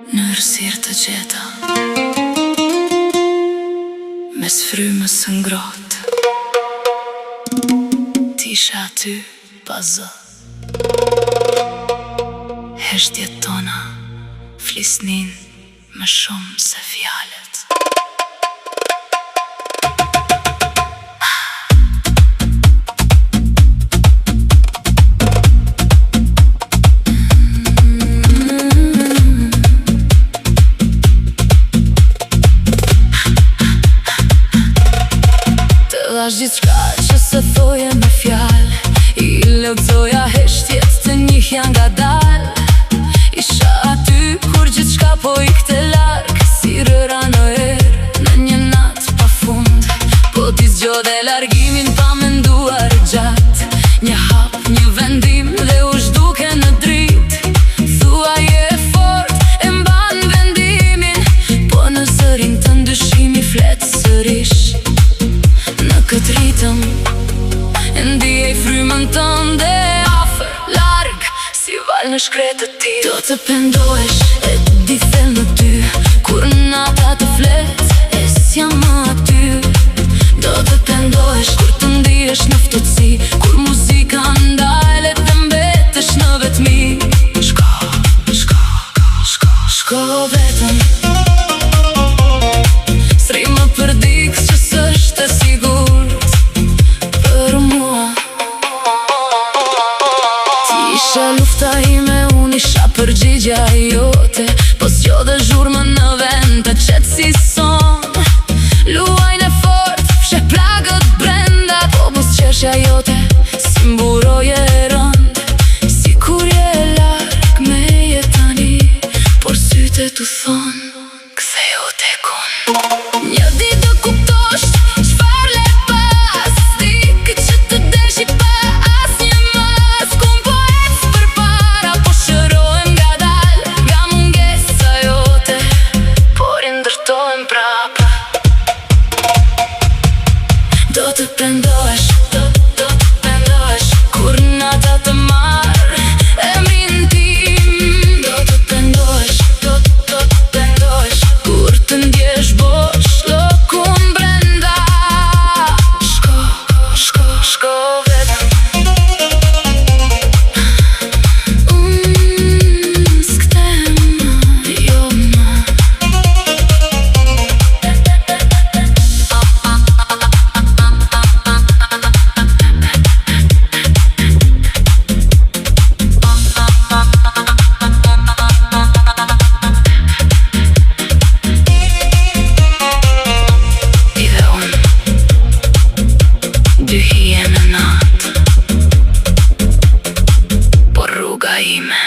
Në rësirë të gjeta, mes frymës së ngrohtë, t'isha aty pa zë. Heshtjet tona flisnin më shumë se fjalët. Është gjithçka që se thoje me fjallë, I lexoja heshtjet të njihja ngadal. Isha aty kur gjithçka po ikte larg, si rëra në erë në një natë pa fund. Po t'i zgjodhe largimin pa menduar gjatë, një hap, një vendim dhe u zhduke në dritë. Thua je fort, e mban vendimin, po në zërin të ndryshimi flet sërish. Në këtë ritëm, e ndijej frymën tënde afër, larg, si val në shkretët ti. Do të pendohesh, e di thellë në ty, kur nata të flet, e s'jam më aty. Do të pendohesh, kur të ndihesh në ftohtësi, kur muzika ndalet dhe mbetesh në vetmi. Shko, shko, shko, shko vetëm, s'rri më për dikës që s'është e sigurt për mua. Ti isha lufta ime, unë isha përgjigja jote, po s'gjodhe zhurmën në vend të qetë si son. Luajnë e fort, fshe plagët brenda, po mos qeshja jote, si mburoje e rënd. Si kur je larg me jetani, por syte t'u thon, ktheu tekun. Një ditë do kuptosh çfarë le pas, dikë që të desh I pa asnjë mas. Kum po ec përpara, po shërohem ngadal nga mungesa jote, por I ndërtohem prapa. Do të pendohesh, do të pendohesh, kur nata të marrë emrin tim. Do të pendohesh, do të pendohesh, kur të ndjesh bosh lëkun brenda. Shko, shko, shko vetëm, s'ktem, jo më. Dy hije në natë, por rruga ime